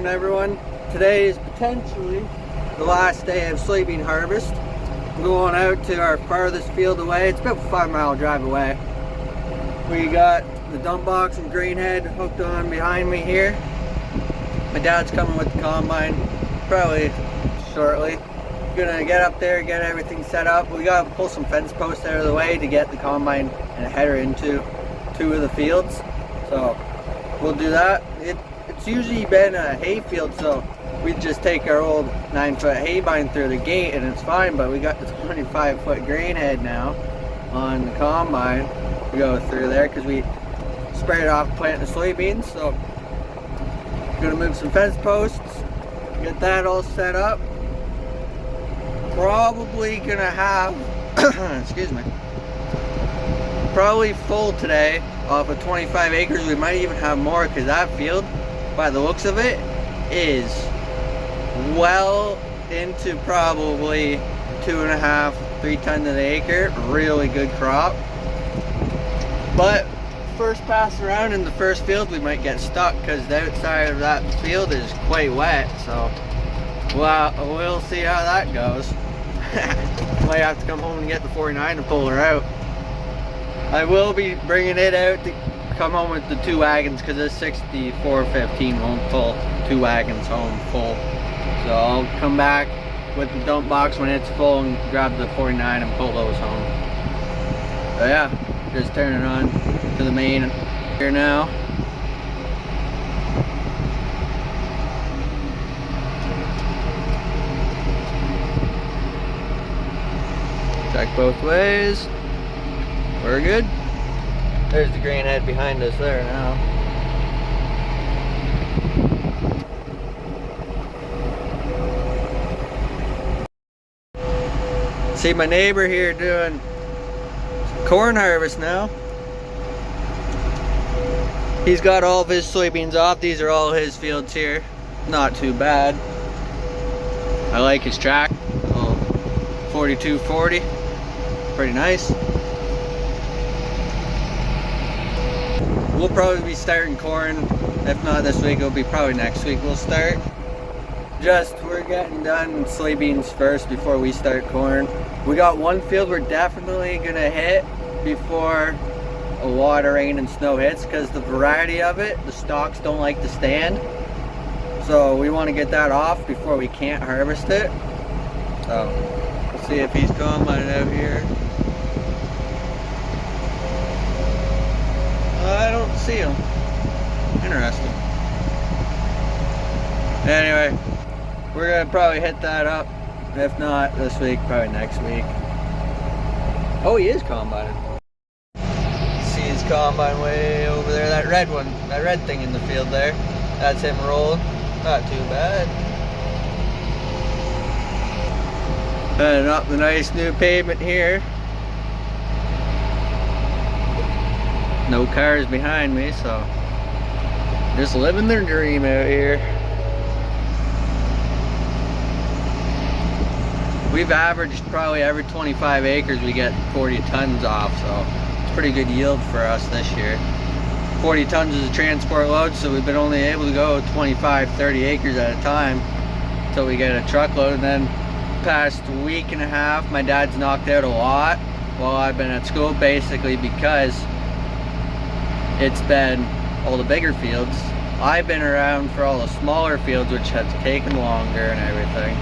morning, everyone. Today is potentially the last day of soybean harvest. I'm going out to our farthest field away. It's about a 5-mile drive away. We got the dump box and grain head hooked on behind me here. My dad's coming with the combine probably shortly. Gonna get up there, get everything set up. We gotta pull some fence posts out of the way to get the combine and a header into 2 of the fields. So we'll do that. It's usually been a hay field, so we just take our old 9-foot hay bind through the gate and it's fine, but we got this 25-foot grain head now on the combine. We go through there because we sprayed off planting the soybeans. So gonna move some fence posts, get that all set up. Probably gonna have excuse me, probably full today off of 25 acres. We might even have more because that field, by the looks of it, is well into probably 2.5-3 tons an acre. Really good crop. But first pass around in the first field, we might get stuck because the outside of that field is quite wet. So well, we'll see how that goes. Might have to come home and get the 49 to pull her out. I will be bringing it out to come home with the 2 wagons because this 6415 won't pull 2 wagons home full. So I'll come back with the dump box when it's full and grab the 49 and pull those home. So yeah, just turning on to the main here now. Check both ways. We're good. There's the grain head behind us there now. See my neighbor here doing corn harvest now. He's got all of his soybeans off. These are all his fields here. Not too bad. I like his track. 4240. Pretty nice. We'll probably be starting corn. If not this week, it'll be probably next week we'll start. We're getting done soybeans first before we start corn. We got one field we're definitely gonna hit before a lot of rain and snow hits because the variety of it, the stalks don't like to stand. So we want to get that off before we can't harvest it. So we'll see if he's combining out here. I don't see him. Interesting. Anyway, we're gonna probably hit that up. If not this week, probably next week. Oh, he is combining. See his combine way over there. That red one, that red thing in the field there. That's him rolling. Not too bad. Heading up the nice new pavement here. No cars behind me, so just living their dream out here. We've averaged probably every 25 acres we get 40 tons off, so it's pretty good yield for us this year. 40 tons is a transport load, so we've been only able to go 25-30 acres at a time until we get a truckload. And then past week and a half, my dad's knocked out a lot while I've been at school, basically because it's been all the bigger fields. I've been around for all the smaller fields, which has taken longer and everything.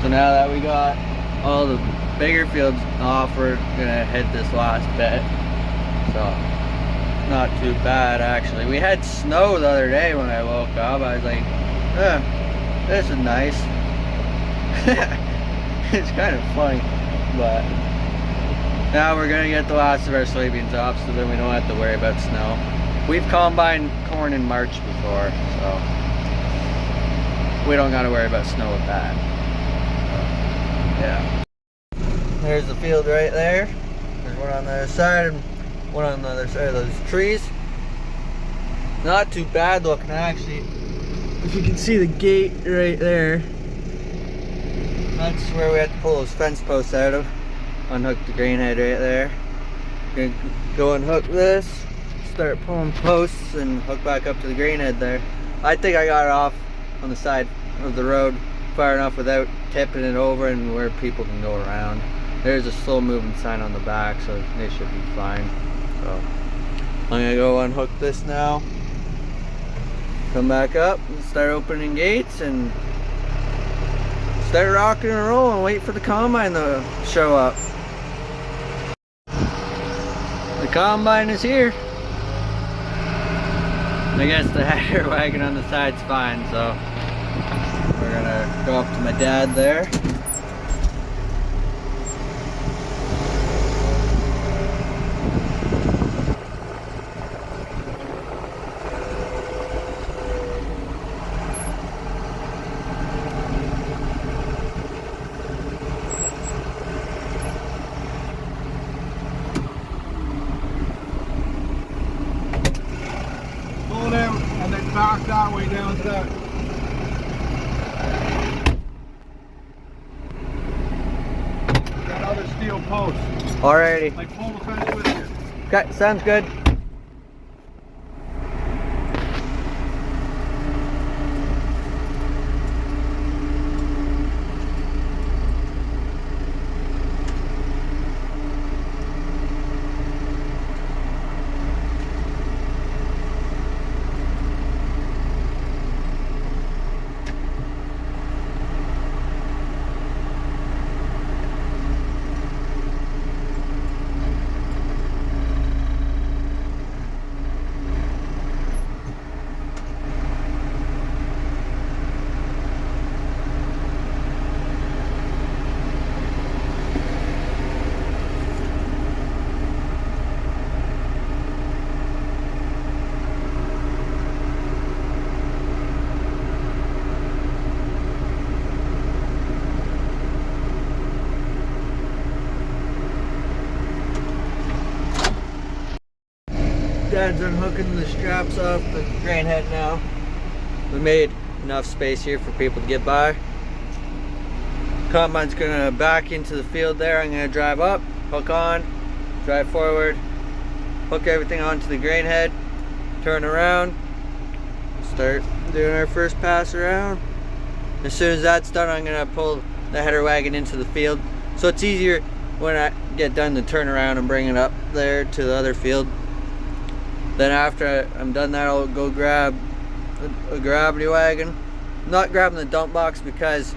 So now that we got all the bigger fields off, we're gonna hit this last bit. So not too bad actually. We had snow the other day when I woke up. I was like, this is nice. It's kind of funny, but now we're gonna get the last of our soybeans off so then we don't have to worry about snow. We've combined corn in March before, so we don't gotta worry about snow with that. So, yeah. There's the field right there. There's one on the other side and one on the other side of those trees. Not too bad looking actually. If you can see the gate right there, that's where we have to pull those fence posts out of. Unhook the grain head right there. Gonna go unhook this, start pulling posts and hook back up to the grain head there. I think I got it off on the side of the road far enough without tipping it over and where people can go around. There's a slow moving sign on the back, so they should be fine. So I'm gonna go unhook this now, come back up and start opening gates and start rocking and rolling and wait for the combine to show up. The combine is here. I guess the header wagon on the side's fine, so we're gonna go up to my dad there. Pull them and then back that way down to that. That other steel post. Alrighty. Like pull the fence with you. Okay, sounds good. Dad's unhooking the straps off the grain head now. We made enough space here for people to get by. Combine's gonna back into the field there. I'm gonna drive up, hook on, drive forward, hook everything onto the grain head, turn around, start doing our first pass around. As soon as that's done, I'm gonna pull the header wagon into the field. So it's easier when I get done to turn around and bring it up there to the other field. Then after I'm done that, I'll go grab a gravity wagon. I'm not grabbing the dump box because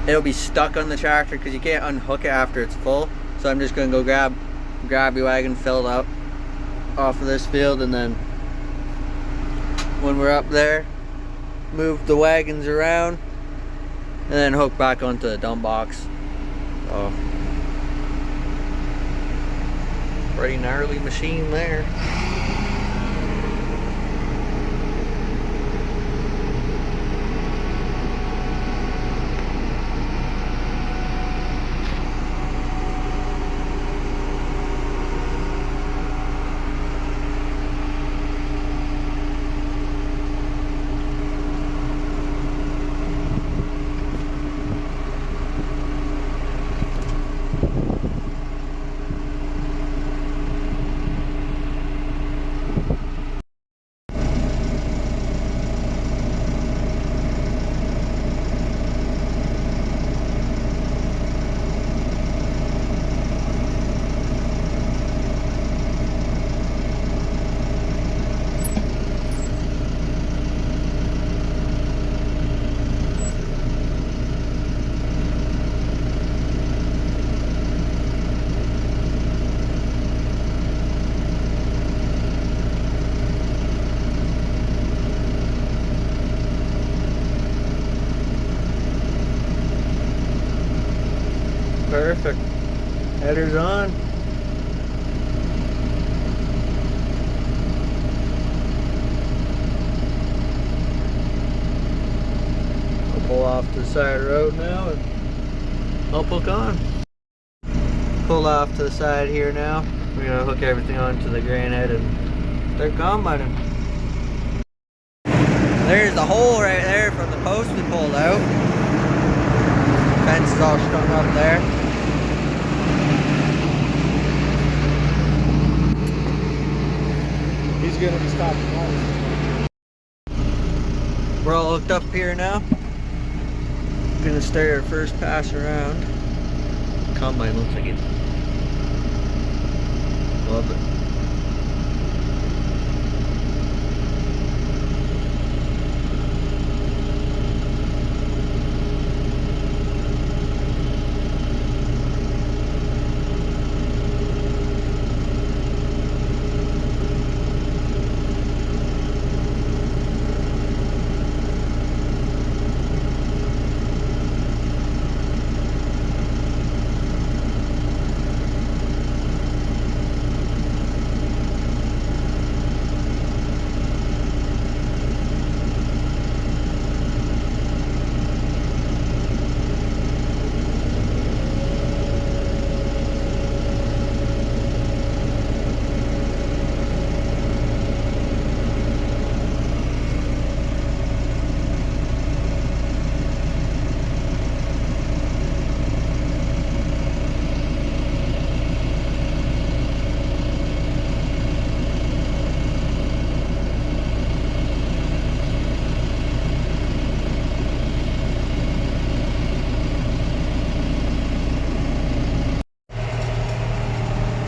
it'll be stuck on the tractor because you can't unhook it after it's full. So I'm just gonna go grab a gravity wagon, fill it up off of this field, and then when we're up there, move the wagons around and then hook back onto the dump box. So pretty gnarly machine there. Perfect. Header's on. I'll pull off to the side of the road now and I'll hook on. Pull off to the side here now. We're gonna hook everything onto the grain head and start combining. There's the hole right there from the post we pulled out. Fence is all strung up there. He's gonna be stopping. We're all all hooked up here now. Gonna start our first pass around. Combine looks like it. Love it.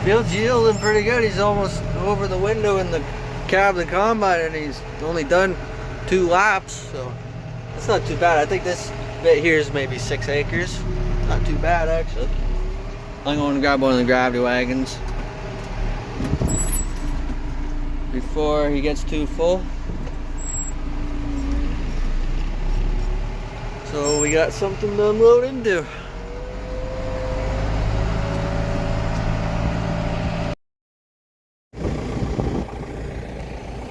Field's yielding pretty good. He's almost over the window in the cab of the combine, and he's only done 2 laps, so that's not too bad. I think this bit here is maybe 6 acres. Not too bad, actually. I'm going to grab one of the gravity wagons before he gets too full. So we got something to unload into.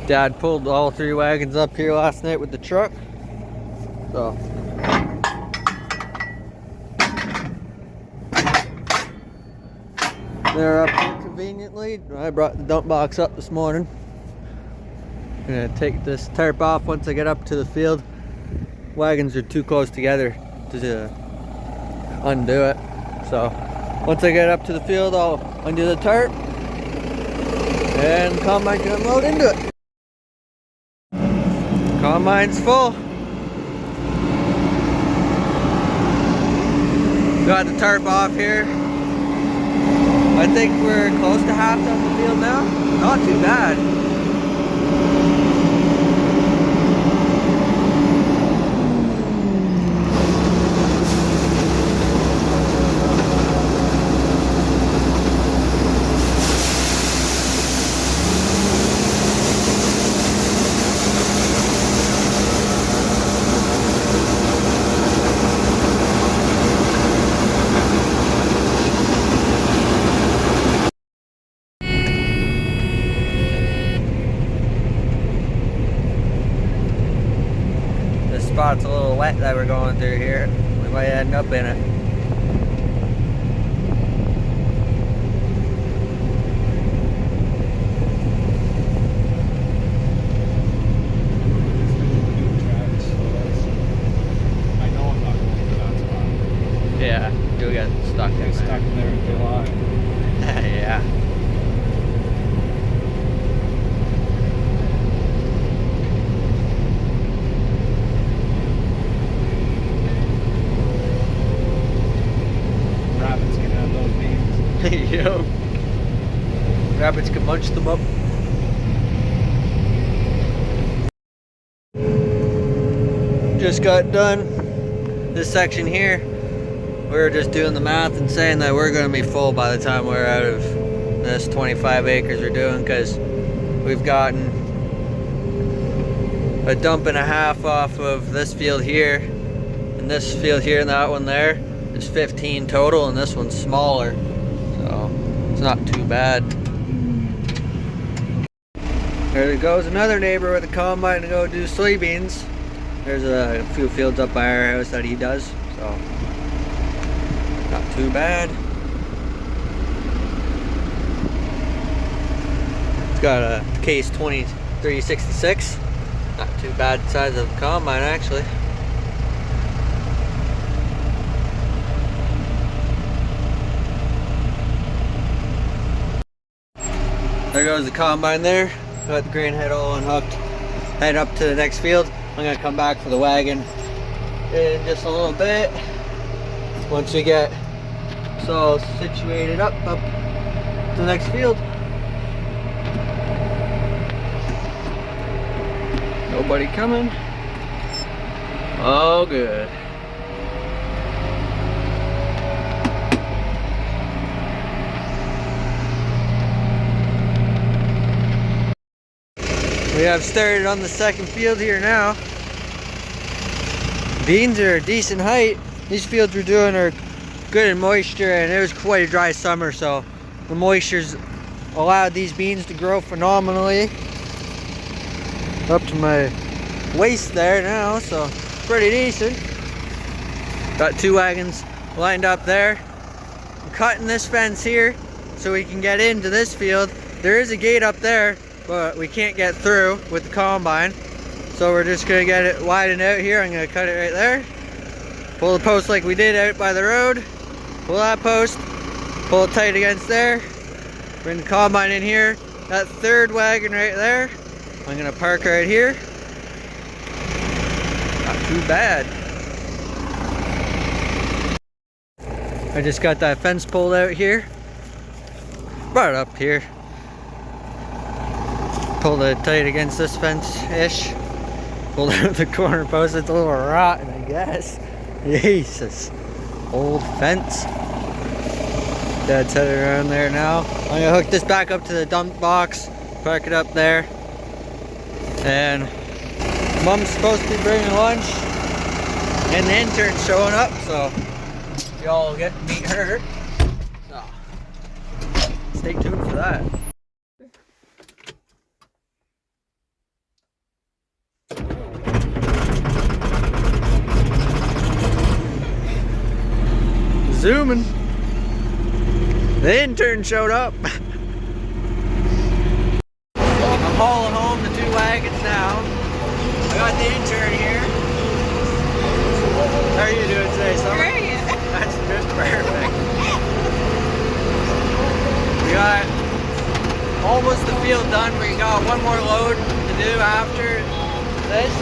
Dad pulled all 3 wagons up here last night with the truck. So they're up here conveniently. I brought the dump box up this morning. I'm gonna take this tarp off once I get up to the field. Wagons are too close together to undo it. So once I get up to the field, I'll undo the tarp and the combine can unload into it. Combine's full. Got the tarp off here. I think we're close to half done the field now. Not too bad. Spot's a little wet that we're going through here. We might end up in it. I know I'm not going to that spot. Yeah, you'll get stuck in there. Stuck in there in July. Yeah. Yo, rabbits can munch them up. Just got done this section here. We were just doing the math and saying that we're going to be full by the time we're out of this 25 acres we're doing, because we've gotten a dump and a half off of this field here, and this field here and that one there is 15 total, and this one's smaller. So it's not too bad. There goes another neighbor with a combine to go do soybeans. There's a few fields up by our house that he does, so not too bad. It's got a case 2366. Not too bad size of combine actually. There goes the combine there. Got the grain head all unhooked. Head up to the next field. I'm gonna come back for the wagon in just a little bit. Once we get so situated up to the next field. Nobody coming. Oh, good. We have started on the second field here now. Beans are a decent height. These fields we're doing are good in moisture, and it was quite a dry summer, so the moisture's allowed these beans to grow phenomenally. Up to my waist there now, so pretty decent. Got 2 wagons lined up there. I'm cutting this fence here so we can get into this field. There is a gate up there, but we can't get through with the combine, so we're just gonna get it widened out here. I'm gonna cut it right there, pull the post like we did out by the road, pull that post, pull it tight against there, bring the combine in here. That 3rd wagon right there, I'm gonna park right here. Not too bad. I just got that fence pulled out here, brought it up here, pulled it tight against this fence-ish. Pulled out the corner post. It's a little rotten, I guess. Jesus. Old fence. Dad's headed around there now. I'm gonna hook this back up to the dump box, park it up there. And Mom's supposed to be bringing lunch. And the intern's showing up, so y'all get to meet her. So stay tuned for that. Zooming. The intern showed up. I'm hauling home the 2 wagons now. I got the intern here. How are you doing today, Summer? Great. That's just perfect. We got almost the field done. We got 1 more load to do after this.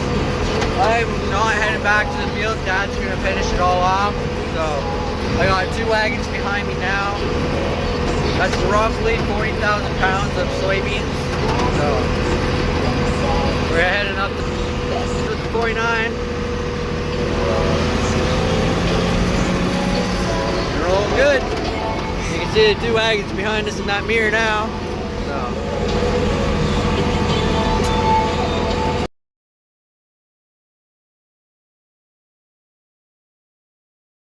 I'm not heading back to the field. Dad's gonna finish it all off. So I got 2 wagons behind me now. That's roughly 40,000 pounds of soybeans. So we're heading up to 49. We're rolling good. You can see the 2 wagons behind us in that mirror now.